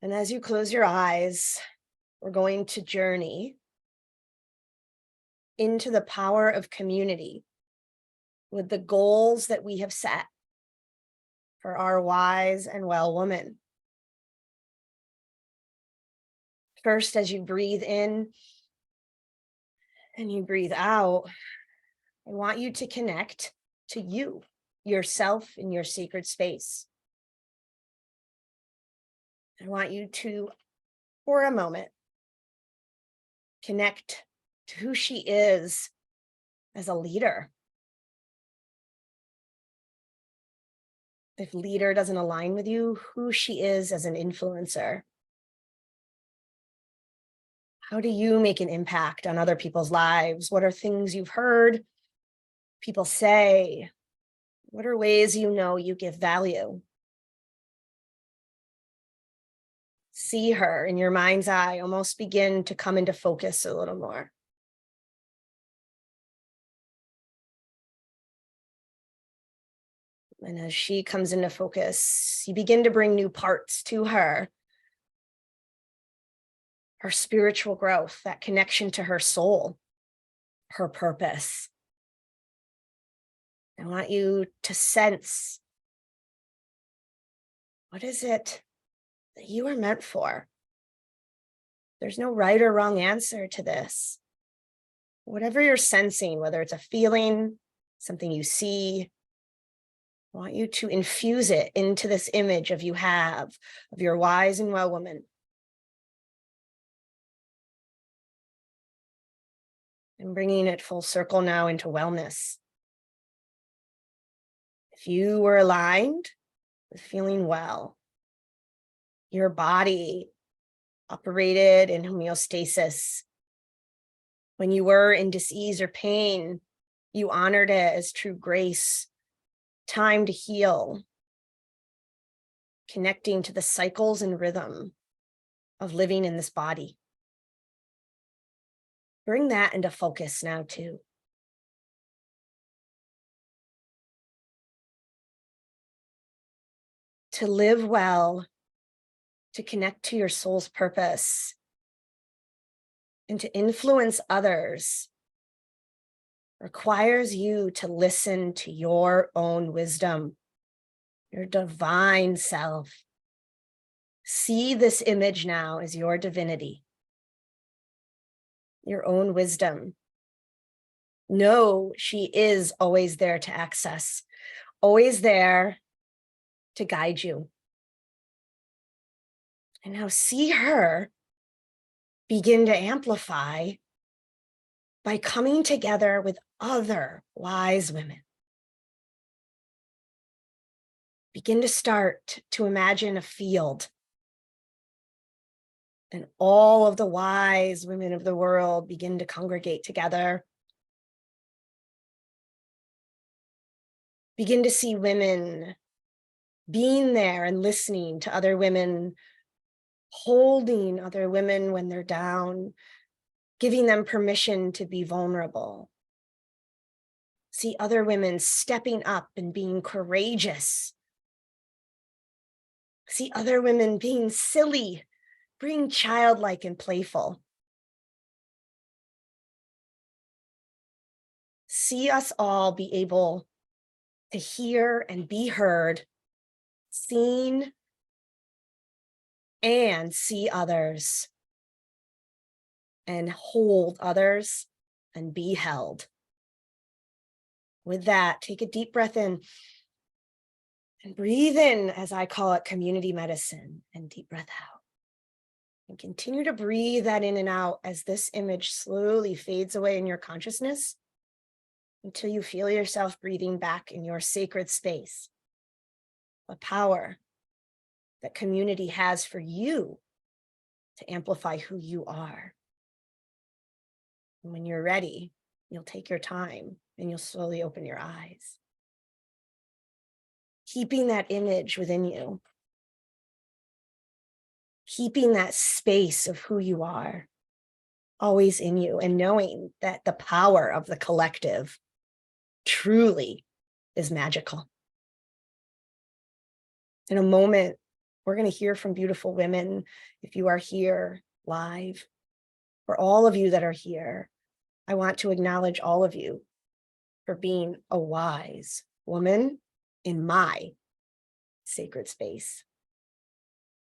And as you close your eyes, we're going to journey into the power of community with the goals that we have set for our wise and well woman. First, as you breathe in and you breathe out, I want you to connect to you, yourself in your sacred space. I want you to, for a moment, connect to who she is as a leader. If leader doesn't align with you, who she is as an influencer. How do you make an impact on other people's lives? What are things you've heard people say? What are ways you know you give value? See her in your mind's eye, almost begin to come into focus a little more. And as she comes into focus, you begin to bring new parts to her. Her spiritual growth, that connection to her soul, her purpose. I want you to sense, what is it that you are meant for? There's no right or wrong answer to this. Whatever you're sensing, whether it's a feeling, something you see, I want you to infuse it into this image of your wise and well woman. And bringing it full circle now into wellness. If you were aligned with feeling well, your body operated in homeostasis. When you were in dis-ease or pain, you honored it as true grace, time to heal, connecting to the cycles and rhythm of living in this body. Bring that into focus now too. To live well, to connect to your soul's purpose, and to influence others requires you to listen to your own wisdom, your divine self. See this image now as your divinity, your own wisdom. Know she is always there to access, always there to guide you. And now see her begin to amplify by coming together with other wise women. Begin to start to imagine a field, and all of the wise women of the world begin to congregate together. Begin to see women being there and listening to other women, holding other women when they're down, giving them permission to be vulnerable. See other women stepping up and being courageous. See other women being silly, being childlike and playful. See us all be able to hear and be heard, seen, and see others, and hold others and be held. With that, take a deep breath in and breathe in, as I call it, community medicine, and deep breath out. And continue to breathe that in and out as this image slowly fades away in your consciousness until you feel yourself breathing back in your sacred space. A power that community has for you to amplify who you are. And when you're ready, you'll take your time and you'll slowly open your eyes. Keeping that image within you. Keeping that space of who you are always in you, and knowing that the power of the collective truly is magical. In a moment, We're going to hear from beautiful women if you are here live. For all of you that are here, I want to acknowledge all of you for being a wise woman in my sacred space.